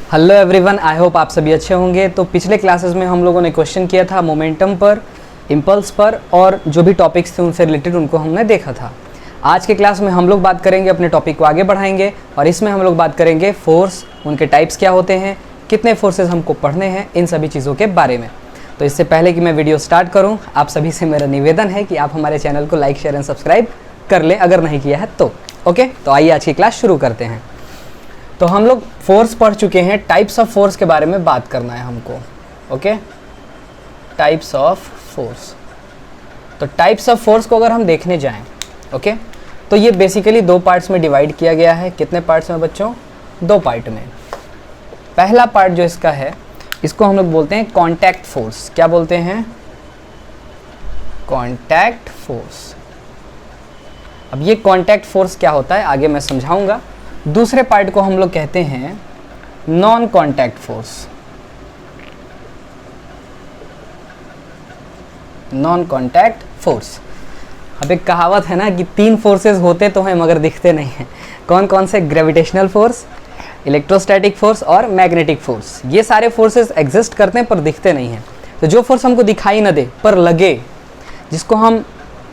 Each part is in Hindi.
हेलो एवरीवन, आई होप आप सभी अच्छे होंगे। तो पिछले क्लासेस में हम लोगों ने क्वेश्चन किया था मोमेंटम पर, इम्पल्स पर और जो भी टॉपिक्स थे उनसे रिलेटेड उनको हमने देखा था। आज के क्लास में हम लोग बात करेंगे, अपने टॉपिक को आगे बढ़ाएंगे और इसमें हम लोग बात करेंगे फोर्स, उनके टाइप्स क्या होते हैं, कितने फोर्सेस हमको पढ़ने हैं, इन सभी चीज़ों के बारे में। तो इससे पहले कि मैं वीडियो स्टार्ट करूँ, आप सभी से मेरा निवेदन है कि आप हमारे चैनल को लाइक, शेयर एंड सब्सक्राइब कर लें अगर नहीं किया है तो। ओके, तो आइए आज की क्लास शुरू करते हैं। तो हम लोग फोर्स पढ़ चुके हैं, टाइप्स ऑफ फोर्स के बारे में बात करना है हमको। Okay, types of force. तो टाइप्स ऑफ फोर्स को अगर हम देखने जाएं, ओके, तो ये बेसिकली दो पार्ट्स में डिवाइड किया गया है। कितने पार्ट्स में बच्चों? दो पार्ट में। पहला पार्ट जो इसका है, इसको हम लोग बोलते हैं कांटेक्ट फोर्स। क्या बोलते हैं? Contact force. अब ये कांटेक्ट फोर्स क्या होता है आगे मैं समझाऊंगा। दूसरे पार्ट को हम लोग कहते हैं non contact force. Non contact force. अब एक कहावत है ना कि तीन फोर्सेस होते तो हैं मगर दिखते नहीं हैं। कौन कौन से? ग्रेविटेशनल फोर्स, इलेक्ट्रोस्टैटिक फोर्स और मैग्नेटिक फोर्स। ये सारे फोर्सेस एग्जिस्ट करते हैं पर दिखते नहीं हैं। तो जो फोर्स हमको दिखाई ना दे पर लगे, जिसको हम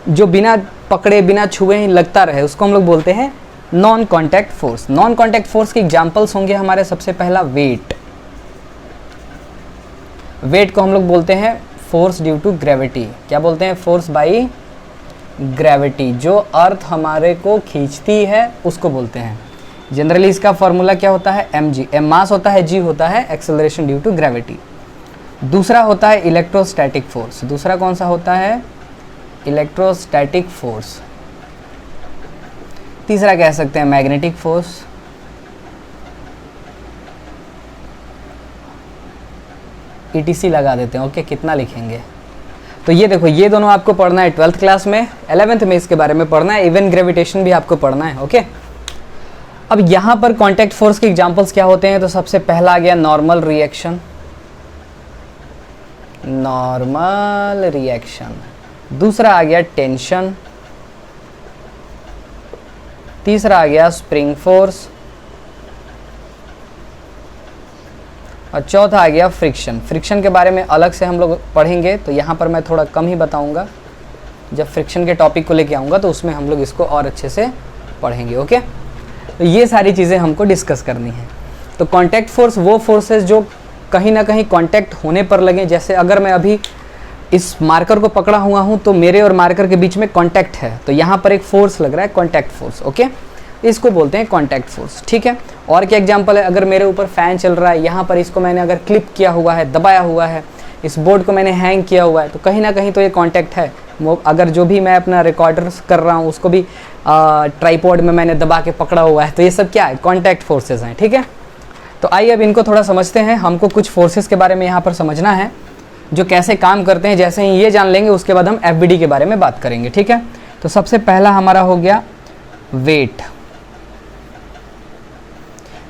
जो बिना पकड़े बिना छुए ही लगता रहे, उसको हम लोग बोलते हैं non contact force. Non contact force के एग्जांपल्स होंगे हमारे। सबसे पहला वेट। वेट को हम लोग बोलते हैं फोर्स ड्यू टू ग्रेविटी। क्या बोलते हैं? Force by gravity. जो अर्थ हमारे को खींचती है उसको बोलते हैं। जनरली इसका फॉर्मूला क्या होता है? mg। m मास होता है, g होता है एक्सेलरेशन ड्यू टू ग्रेविटी। दूसरा होता है इलेक्ट्रोस्टैटिक फोर्स। दूसरा कौन सा होता है? Electrostatic force. तीसरा कह सकते हैं मैग्नेटिक फोर्स। ETC लगा देते हैं। ओके, कितना लिखेंगे? तो ये देखो, ये दोनों आपको पढ़ना है 12th क्लास में, 11th में इसके बारे में पढ़ना है। इवन ग्रेविटेशन भी आपको पढ़ना है। ओके, अब यहाँ पर कांटेक्ट फोर्स के एग्जांपल्स क्या होते हैं? तो सबसे पहला आ गया नॉर्मल रिएक्शन। Normal reaction. दूसरा आ गया टेंशन। तीसरा आ गया स्प्रिंग फोर्स और चौथा आ गया फ्रिक्शन। फ्रिक्शन के बारे में अलग से हम लोग पढ़ेंगे, तो यहाँ पर मैं थोड़ा कम ही बताऊंगा। जब फ्रिक्शन के टॉपिक को लेके आऊँगा तो उसमें हम लोग इसको और अच्छे से पढ़ेंगे। ओके, तो ये सारी चीज़ें हमको डिस्कस करनी है। तो कांटेक्ट फोर्स वो फोर्सेस जो कहीं ना कहीं कांटेक्ट होने पर लगे। जैसे अगर मैं अभी इस मार्कर को पकड़ा हुआ हूँ तो मेरे और मार्कर के बीच में कांटेक्ट है, तो यहाँ पर एक फोर्स लग रहा है, कांटेक्ट फोर्स। ओके, इसको बोलते हैं कांटेक्ट फोर्स। ठीक है, और क्या एग्जांपल है? अगर मेरे ऊपर फैन चल रहा है, यहाँ पर इसको मैंने अगर क्लिप किया हुआ है, दबाया हुआ है, इस बोर्ड को मैंने हैंग किया हुआ है, तो कहीं ना कहीं तो ये कांटेक्ट है। वो अगर जो भी मैं अपना रिकॉर्डर कर रहा हूँ उसको भी ट्राइपॉड में मैंने दबा के पकड़ा हुआ है, तो ये सब क्या है? कांटेक्ट फोर्सेज हैं। ठीक है, तो आइए अब इनको थोड़ा समझते हैं। हमको कुछ फोर्सेस के बारे में यहाँ पर समझना है जो कैसे काम करते हैं। जैसे ही ये जान लेंगे उसके बाद हम FBD के बारे में बात करेंगे। ठीक है, तो सबसे पहला हमारा हो गया वेट।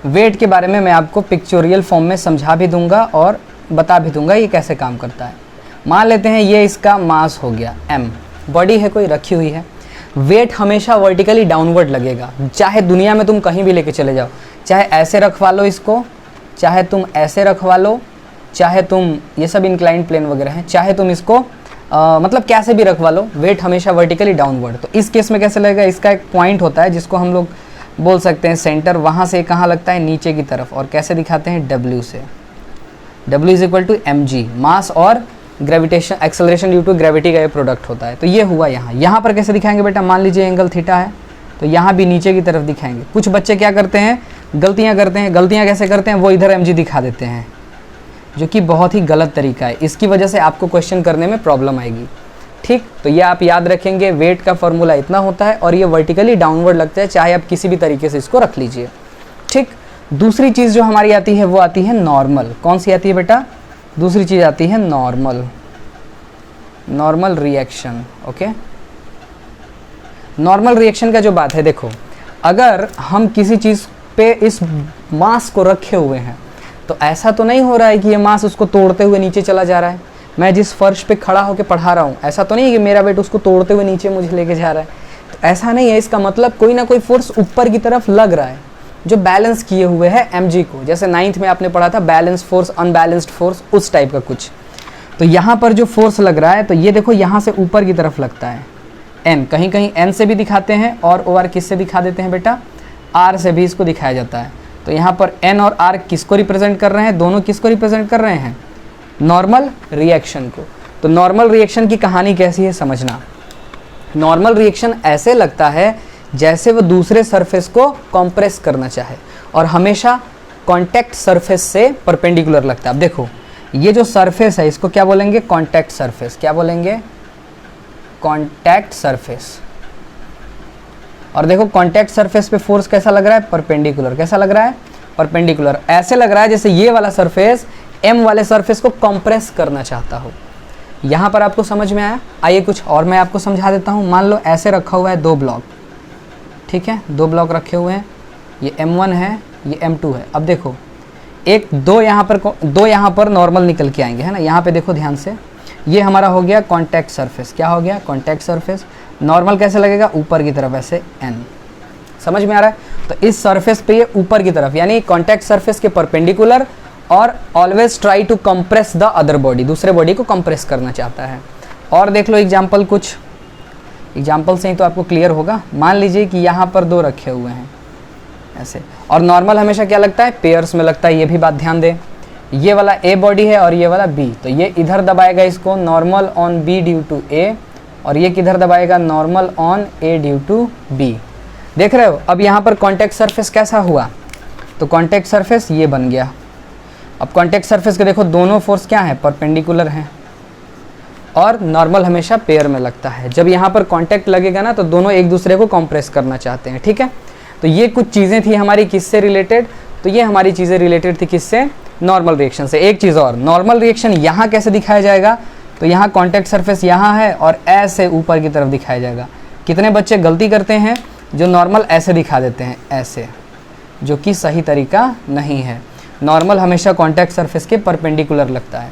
वेट के बारे में मैं आपको पिक्चोरियल फॉर्म में समझा भी दूंगा और बता भी दूंगा ये कैसे काम करता है। मान लेते हैं ये इसका मास हो गया m, बॉडी है कोई रखी हुई है। वेट हमेशा वर्टिकली डाउनवर्ड लगेगा, चाहे दुनिया में तुम कहीं भी लेके चले जाओ। चाहे ऐसे रखवा लो इसको, चाहे तुम ऐसे रखवा लो, चाहे तुम, ये सब इंक्लाइंड प्लेन वगैरह हैं, चाहे तुम इसको मतलब कैसे भी रखवा लो, वेट हमेशा वर्टिकली डाउनवर्ड। तो इस केस में कैसे लगेगा? इसका एक पॉइंट होता है जिसको हम लोग बोल सकते हैं सेंटर। वहाँ से कहाँ लगता है? नीचे की तरफ। और कैसे दिखाते हैं? W से। W is equal to mg। Mass और gravitation, acceleration due to gravity का ये प्रोडक्ट होता है। तो ये हुआ यहाँ। यहाँ पर कैसे दिखाएंगे बेटा? मान लीजिए एंगल थीटा है, तो यहाँ भी नीचे की तरफ दिखाएंगे। कुछ बच्चे क्या करते हैं? गलतियाँ करते हैं। गलतियाँ कैसे करते हैं? वो इधर mg दिखा देते हैं, जो कि बहुत ही गलत तरीका है। इसकी वजह से आपको क्वेश्चन करने में प्रॉब्लम आएगी। ठीक, तो ये आप याद रखेंगे। वेट का फॉर्मूला इतना होता है और ये वर्टिकली डाउनवर्ड लगता है, चाहे आप किसी भी तरीके से इसको रख लीजिए। ठीक, दूसरी चीज़ जो हमारी आती है वो आती है नॉर्मल। कौन सी आती है बेटा? दूसरी चीज़ आती है normal. Normal reaction. Okay, normal reaction का जो बात है, देखो अगर हम किसी चीज़ पे इस मास को रखे हुए हैं तो ऐसा तो नहीं हो रहा है कि ये मास उसको तोड़ते हुए नीचे चला जा रहा है। मैं जिस फर्श पे खड़ा होकर पढ़ा रहा हूँ, ऐसा तो नहीं है कि मेरा वेट उसको तोड़ते हुए नीचे मुझे लेके जा रहा है। तो ऐसा नहीं है। इसका मतलब कोई ना कोई फोर्स ऊपर की तरफ लग रहा है। जो बैलेंस किए हुए है mg को, जैसे 9th में आपने पढ़ा था बैलेंस फोर्स, अनबैलेंस्ड फोर्स, उस टाइप का कुछ। तो यहाँ पर जो फोर्स लग रहा है, तो ये देखो यहाँ से ऊपर की तरफ लगता है n, कहीं कहीं n से भी दिखाते हैं और OR किससे दिखा देते हैं बेटा, r से भी इसको दिखाया जाता है। तो यहाँ पर n और r किसको रिप्रेजेंट कर रहे हैं, दोनों किसको रिप्रेजेंट कर रहे हैं, नॉर्मल रिएक्शन को। तो नॉर्मल रिएक्शन की कहानी कैसी है समझना। नॉर्मल रिएक्शन ऐसे लगता है जैसे वो दूसरे सरफेस को कंप्रेस करना चाहे और हमेशा कांटेक्ट सरफेस से परपेंडिकुलर लगता है। अब देखो ये जो सरफेस है इसको क्या बोलेंगे, कांटेक्ट सरफेस। क्या बोलेंगे, कांटेक्ट सरफेस। और देखो कांटेक्ट सरफेस पे फोर्स कैसा लग रहा है, परपेंडिकुलर। कैसा लग रहा है, परपेंडिकुलर। ऐसे लग रहा है जैसे ये वाला सरफेस m वाले सरफेस को कंप्रेस करना चाहता हो। यहाँ पर आपको समझ में आया। आइए कुछ और मैं आपको समझा देता हूँ। मान लो ऐसे रखा हुआ है दो ब्लॉक, ठीक है, दो ब्लॉक रखे हुए हैं, ये m1 है, ये m2 है। अब देखो एक दो यहाँ पर नॉर्मल निकल के आएंगे, है ना। यहाँ पे देखो ध्यान से, ये हमारा हो गया कॉन्टैक्ट सरफेस। क्या हो गया, कॉन्टैक्ट सरफेस। नॉर्मल कैसे लगेगा, ऊपर की तरफ ऐसे n। समझ में आ रहा है। तो इस सरफेस पे ये ऊपर की तरफ यानी कॉन्टैक्ट सरफेस के परपेंडिकुलर और always try to compress the other body, दूसरे बॉडी को कंप्रेस करना चाहता है। और देख लो एग्जाम्पल, कुछ एग्जाम्पल से ही तो आपको क्लियर होगा। मान लीजिए कि यहाँ पर दो रखे हुए हैं ऐसे, और नॉर्मल हमेशा क्या लगता है, पेयर्स में लगता है। ये भी बात ध्यान दें, ये वाला ए बॉडी है और ये वाला बी, तो ये इधर दबाएगा इसको normal on B due to A, और ये किधर दबाएगा, normal on A due to B. देख रहे हो। अब यहाँ पर कॉन्टैक्ट सरफेस कैसा हुआ, तो कॉन्टैक्ट सरफेस ये बन गया। अब कॉन्टैक्ट सरफेस के देखो दोनों फोर्स क्या है, परपेंडिकुलर हैं, और नॉर्मल हमेशा पेयर में लगता है। जब यहाँ पर कॉन्टैक्ट लगेगा ना तो दोनों एक दूसरे को कंप्रेस करना चाहते हैं, ठीक है। तो ये कुछ चीज़ें थी हमारी किससे रिलेटेड, तो ये हमारी चीज़ें रिलेटेड थी किससे, नॉर्मल रिएक्शन से। एक चीज़ और, नॉर्मल रिएक्शन यहाँ कैसे दिखाया जाएगा, तो यहाँ कॉन्टैक्ट सरफेस यहाँ है और ऐसे ऊपर की तरफ दिखाया जाएगा। कितने बच्चे गलती करते हैं जो नॉर्मल ऐसे दिखा देते हैं, ऐसे, जो कि सही तरीका नहीं है। नॉर्मल हमेशा कॉन्टैक्ट सरफेस के परपेंडिकुलर लगता है।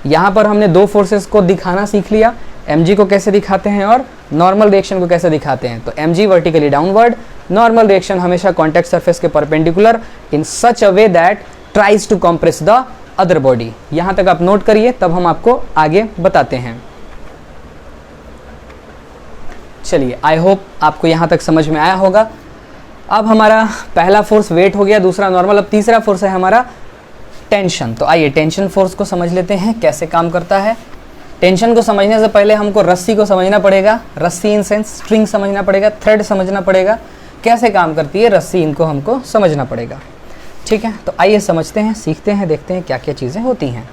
यहाँ पर हमने दो फोर्सेस को दिखाना सीख लिया, mg को कैसे दिखाते हैं और नॉर्मल रिएक्शन को कैसे दिखाते हैं। तो mg vertically downward, normal reaction हमेशा कॉन्टैक्ट सरफेस के perpendicular in such a way that tries to compress the other body. यहाँ तक आप नोट करिए, तब हम आपको आगे बताते हैं। चलिए, आई होप आपको यहाँ तक समझ में आया होगा। अब हमारा पहला फोर्स वेट हो गया, दूसरा नॉर्मल। अब तीसरा फोर्स है हमारा टेंशन। तो आइए टेंशन फोर्स को समझ लेते हैं कैसे काम करता है। टेंशन को समझने से पहले हमको रस्सी को समझना पड़ेगा, रस्सी इन सेंस स्ट्रिंग समझना पड़ेगा, थ्रेड समझना पड़ेगा, कैसे काम करती है रस्सी, इनको हमको समझना पड़ेगा, ठीक है। तो आइए समझते हैं, सीखते हैं, देखते हैं क्या क्या चीज़ें होती हैं।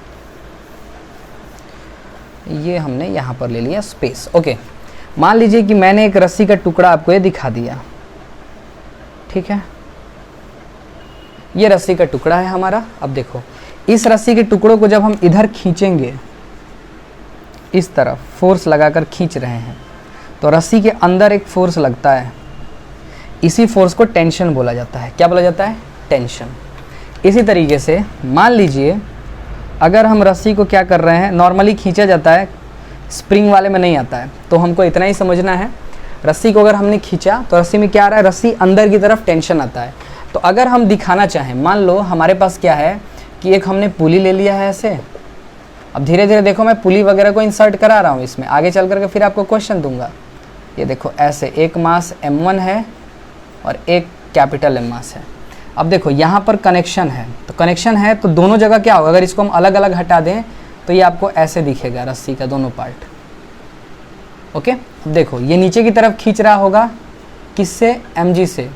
ये हमने यहाँ पर ले लिया स्पेस, ओके। मान लीजिए कि मैंने एक रस्सी का टुकड़ा आपको ये दिखा दिया, ठीक है। ये रस्सी का टुकड़ा है हमारा। अब देखो इस रस्सी के टुकड़ों को जब हम इधर खींचेंगे, इस तरफ फोर्स लगाकर खींच रहे हैं, तो रस्सी के अंदर एक फोर्स लगता है। इसी फोर्स को टेंशन बोला जाता है। क्या बोला जाता है, टेंशन। इसी तरीके से मान लीजिए अगर हम रस्सी को क्या कर रहे हैं, नॉर्मली खींचा जाता है, स्प्रिंग वाले में नहीं आता है। तो हमको इतना ही समझना है, रस्सी को अगर हमने खींचा तो रस्सी में क्या आ रहा है, रस्सी अंदर की तरफ टेंशन आता है। तो अगर हम दिखाना चाहें, मान लो हमारे पास क्या है कि एक हमने पुली ले लिया है ऐसे। अब धीरे धीरे देखो मैं पुली वगैरह को इंसर्ट करा रहा हूँ इसमें, आगे चल करके फिर आपको क्वेश्चन दूंगा। ये देखो ऐसे एक मास m1 है और एक कैपिटल M मास है। अब देखो यहाँ पर कनेक्शन है, तो कनेक्शन है तो दोनों जगह क्या होगा, अगर इसको हम अलग अलग हटा दें तो ये आपको ऐसे दिखेगा रस्सी का दोनों पार्ट, ओके। अब देखो ये नीचे की तरफ खींच रहा होगा किससे, mg से,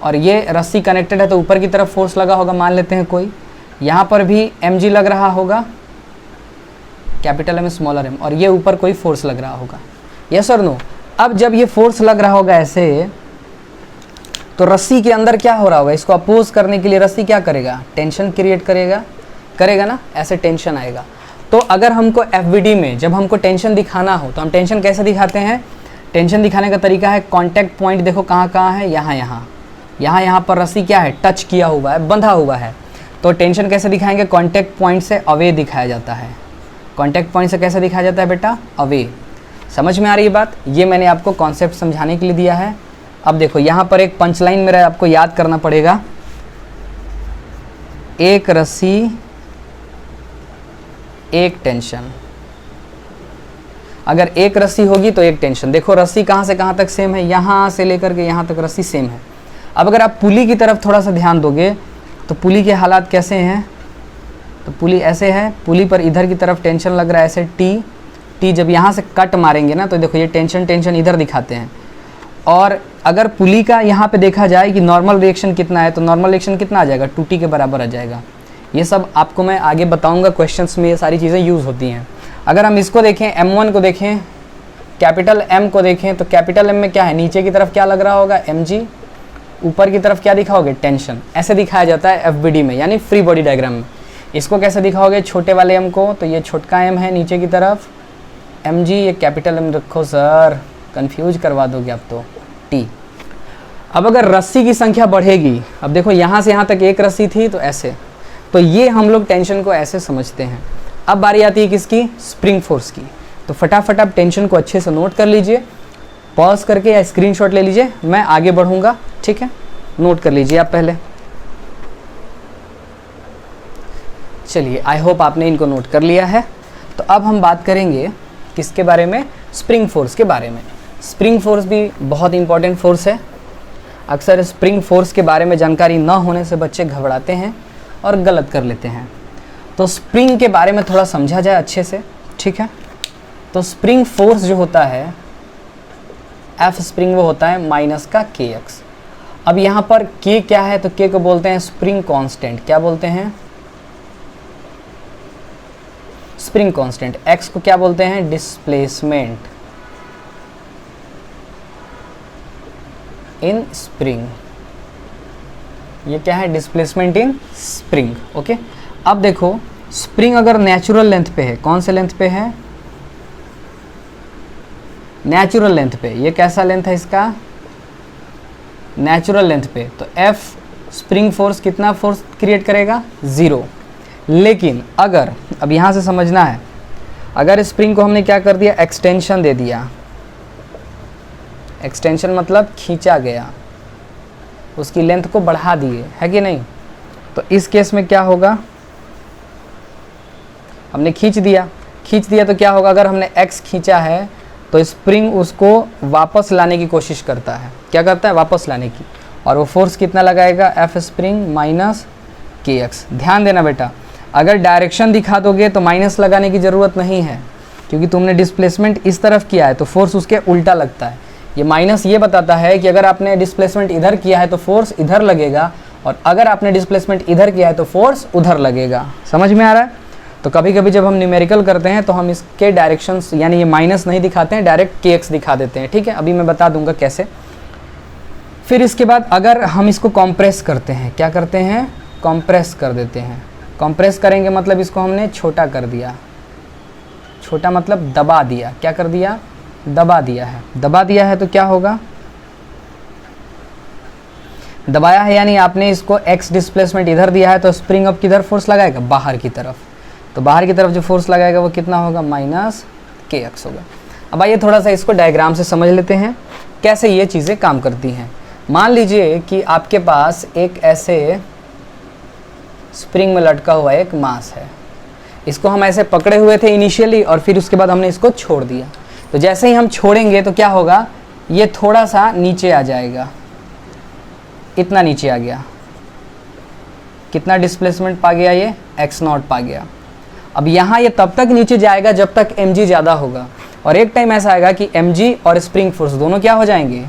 और ये रस्सी कनेक्टेड है तो ऊपर की तरफ फोर्स लगा होगा, मान लेते हैं कोई। यहाँ पर भी mg लग रहा होगा, कैपिटल M स्मॉलर m, और ये ऊपर कोई फोर्स लग रहा होगा, यस और नो। अब जब ये फोर्स लग रहा होगा ऐसे, तो रस्सी के अंदर क्या हो रहा होगा, इसको अपोज करने के लिए रस्सी क्या करेगा, टेंशन क्रिएट करेगा ना, ऐसे टेंशन आएगा। तो अगर हमको FVD में जब हमको टेंशन दिखाना हो तो हम टेंशन कैसे दिखाते हैं, टेंशन दिखाने का तरीका है कॉन्टैक्ट पॉइंट देखो कहाँ है, यहाँ पर रस्सी क्या है, टच किया हुआ है, बंधा हुआ है। तो टेंशन कैसे दिखाएंगे, कॉन्टैक्ट पॉइंट से अवे दिखाया जाता है। कॉन्टैक्ट पॉइंट से कैसे दिखाया जाता है बेटा, अवे। समझ में आ रही है बात, ये मैंने आपको कॉन्सेप्ट समझाने के लिए दिया है। अब देखो यहाँ पर एक पंच लाइन मेरा आपको याद करना पड़ेगा, एक रस्सी एक टेंशन, अगर एक रस्सी होगी तो एक टेंशन। देखो रस्सी कहाँ से कहाँ तक सेम है, यहाँ से लेकर के यहाँ तक रस्सी सेम है। अब अगर आप पुली की तरफ थोड़ा सा ध्यान दोगे तो पुली के हालात कैसे हैं, तो पुली ऐसे है, पुली पर इधर की तरफ टेंशन लग रहा है ऐसे टी जब यहाँ से कट मारेंगे ना तो देखो ये टेंशन इधर दिखाते हैं। और अगर पुली का यहाँ पे देखा जाए कि नॉर्मल रिएक्शन कितना है, तो नॉर्मल रिएक्शन कितना आ जाएगा, 2T के बराबर आ जाएगा। ये सब आपको मैं आगे बताऊंगा, क्वेश्चंस में ये सारी चीज़ें यूज़ होती हैं। अगर हम इसको देखें, M1 को देखें, कैपिटल M को देखें, तो कैपिटल M में क्या है, नीचे की तरफ क्या लग रहा होगा mg, ऊपर की तरफ क्या दिखाओगे टेंशन। ऐसे दिखाया जाता है FBD में, यानी फ्री बॉडी डायग्राम में। इसको कैसे दिखाओगे, छोटे वाले m को, तो ये छोटका m है नीचे की तरफ, mg, ये कैपिटल M रखो सर, कंफ्यूज करवा दोगे आप तो, t। अब अगर रस्सी की संख्या बढ़ेगी, अब देखो यहाँ से यहाँ तक एक रस्सी थी तो ऐसे, तो ये हम लोग टेंशन को ऐसे समझते हैं। अब बारी आती है किसकी, स्प्रिंग फोर्स की। तो फटाफट आप टेंशन को अच्छे से नोट कर लीजिए, पॉज करके या स्क्रीनशॉट ले लीजिए, मैं आगे बढ़ूंगा, ठीक है। नोट कर लीजिए आप पहले। चलिए, आई होप आपने इनको नोट कर लिया है। तो अब हम बात करेंगे किसके बारे में, स्प्रिंग फोर्स के बारे में। स्प्रिंग फोर्स भी बहुत इंपॉर्टेंट फोर्स है। अक्सर स्प्रिंग फोर्स के बारे में जानकारी न होने से बच्चे घबराते हैं और गलत कर लेते हैं। तो स्प्रिंग के बारे में थोड़ा समझा जाए अच्छे से, ठीक है। तो स्प्रिंग फोर्स जो होता है, एफ स्प्रिंग, वो होता है माइनस का kx। अब यहाँ पर k क्या है, तो k को बोलते हैं स्प्रिंग कांस्टेंट। क्या बोलते हैं, स्प्रिंग कांस्टेंट। x को क्या बोलते हैं, डिस्प्लेसमेंट इन स्प्रिंग। ये क्या है, डिस्प्लेसमेंट इन स्प्रिंग, ओके। अब देखो स्प्रिंग अगर नेचुरल लेंथ पे है, कौन से लेंथ पे है, नेचुरल लेंथ पे। ये कैसा लेंथ है इसका, नेचुरल लेंथ पे, तो F स्प्रिंग फोर्स कितना फोर्स क्रिएट करेगा, 0। लेकिन अगर, अब यहाँ से समझना है, अगर स्प्रिंग को हमने क्या कर दिया, एक्सटेंशन दे दिया, एक्सटेंशन मतलब खींचा गया, उसकी लेंथ को बढ़ा दिए, है कि नहीं। तो इस केस में क्या होगा, हमने खींच दिया तो क्या होगा, अगर हमने x खींचा है तो स्प्रिंग उसको वापस लाने की कोशिश करता है। क्या करता है, वापस लाने की। और वो फोर्स कितना लगाएगा, F स्प्रिंग माइनस kx। ध्यान देना बेटा, अगर डायरेक्शन दिखा दोगे तो माइनस लगाने की ज़रूरत नहीं है, क्योंकि तुमने डिस्प्लेसमेंट इस तरफ किया है तो फोर्स उसके उल्टा लगता है। ये माइनस ये बताता है कि अगर आपने डिस्प्लेसमेंट इधर किया है तो फोर्स इधर लगेगा, और अगर आपने डिस्प्लेसमेंट इधर किया है तो फोर्स उधर लगेगा। समझ में आ रहा है। तो कभी कभी जब हम न्यूमेरिकल करते हैं तो हम इसके डायरेक्शंस, यानी ये माइनस नहीं दिखाते हैं, डायरेक्ट kx दिखा देते हैं, ठीक है। अभी मैं बता दूंगा कैसे। फिर इसके बाद अगर हम इसको कॉम्प्रेस करते हैं, क्या करते हैं, कॉम्प्रेस कर देते हैं। कॉम्प्रेस करेंगे मतलब इसको हमने छोटा कर दिया, छोटा मतलब दबा दिया। क्या कर दिया, दबा दिया है। दबा दिया है तो क्या होगा, दबाया है यानी आपने इसको x डिस्प्लेसमेंट इधर दिया है, तो स्प्रिंग अब किधर फोर्स लगाएगा, बाहर की तरफ। तो बाहर की तरफ जो फोर्स लगाएगा वो कितना होगा, माइनस kx होगा। अब आइए थोड़ा सा इसको डायग्राम से समझ लेते हैं कैसे ये चीज़ें काम करती हैं। मान लीजिए कि आपके पास एक ऐसे स्प्रिंग में लटका हुआ एक मास है, इसको हम ऐसे पकड़े हुए थे इनिशियली, और फिर उसके बाद हमने इसको छोड़ दिया। तो जैसे ही हम छोड़ेंगे तो क्या होगा, ये थोड़ा सा नीचे आ जाएगा, इतना नीचे आ गया। कितना डिस्प्लेसमेंट पा गया, ये x0 पा गया। अब यहाँ ये तब तक नीचे जाएगा जब तक mg ज़्यादा होगा, और एक टाइम ऐसा आएगा कि mg और स्प्रिंग फोर्स दोनों क्या हो जाएंगे,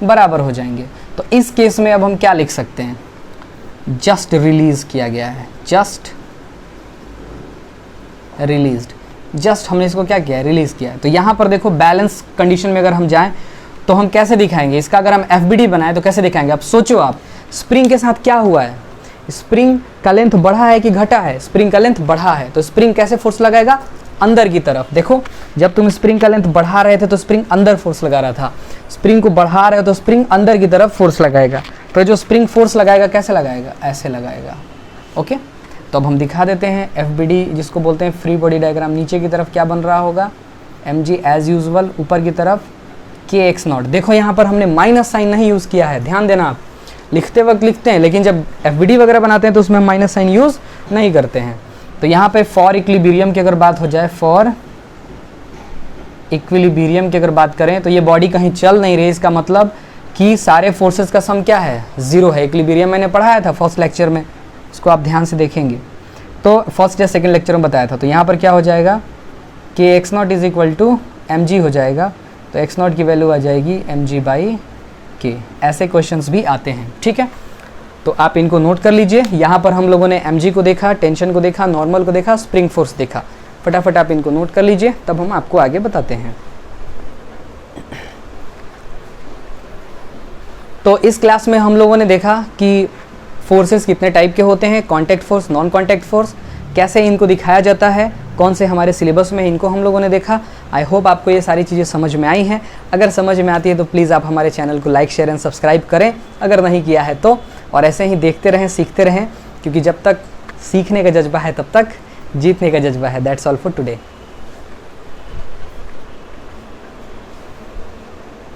बराबर हो जाएंगे। तो इस केस में अब हम क्या लिख सकते हैं, जस्ट रिलीज किया गया है, जस्ट रिलीज्ड, जस्ट हमने इसको क्या किया है, रिलीज किया है। तो यहाँ पर देखो बैलेंस कंडीशन में अगर हम जाएं तो हम कैसे दिखाएंगे इसका, अगर हम FBD बनाए तो कैसे दिखाएंगे। अब सोचो आप, स्प्रिंग के साथ क्या हुआ है, स्प्रिंग का लेंथ बढ़ा है कि घटा है, स्प्रिंग का लेंथ बढ़ा है, तो स्प्रिंग कैसे फोर्स लगाएगा, अंदर की तरफ। देखो जब तुम स्प्रिंग का लेंथ बढ़ा रहे थे तो स्प्रिंग अंदर फोर्स लगा रहा था, स्प्रिंग को बढ़ा रहे हो तो स्प्रिंग अंदर की तरफ फोर्स लगाएगा। तो जो स्प्रिंग फोर्स लगाएगा कैसे लगाएगा, ऐसे लगाएगा, ओके। तो अब हम दिखा देते हैं FBD जिसको बोलते हैं फ्री बॉडी डायग्राम। नीचे की तरफ क्या बन रहा होगा, mg एज यूजुअल, ऊपर की तरफ kx0। देखो यहाँ पर हमने माइनस साइन नहीं यूज़ किया है, ध्यान देना आप। लिखते वक्त लिखते हैं, लेकिन जब एफबीडी वगैरह बनाते हैं तो उसमें हम माइनस साइन यूज़ नहीं करते हैं। तो यहाँ पे फॉर इक्विलिब्रियम की अगर बात हो जाए, फॉर इक्विलिब्रियम की अगर बात करें तो ये बॉडी कहीं चल नहीं रही, इसका मतलब कि सारे फोर्सेस का सम क्या है, 0 है। इक्विलिब्रियम मैंने पढ़ाया था फर्स्ट लेक्चर में, उसको आप ध्यान से देखेंगे तो फर्स्ट या सेकंड लेक्चर में बताया था। तो यहाँ पर क्या हो जाएगा कि x not is equal to m g हो जाएगा, तो एक्स नॉट की वैल्यू आ जाएगी एम जी बाई के। ऐसे क्वेश्चंस भी आते हैं, ठीक है। तो आप इनको नोट कर लीजिए। यहाँ पर हम लोगों ने एम जी को देखा, टेंशन को देखा, नॉर्मल को देखा, स्प्रिंग फोर्स देखा। फटाफट आप इनको नोट कर लीजिए, तब हम आपको आगे बताते हैं। तो इस क्लास में हम लोगों ने देखा कि फोर्सेस कितने टाइप के होते हैं, contact force, non contact force, कैसे इनको दिखाया जाता है, कौन से हमारे सिलेबस में, इनको हम लोगों ने देखा। आई होप आपको ये सारी चीज़ें समझ में आई हैं। अगर समझ में आती है तो प्लीज़ आप हमारे चैनल को लाइक, शेयर एंड सब्सक्राइब करें अगर नहीं किया है तो, और ऐसे ही देखते रहें, सीखते रहें, क्योंकि जब तक सीखने का जज्बा है तब तक जीतने का जज्बा है। That's all for today.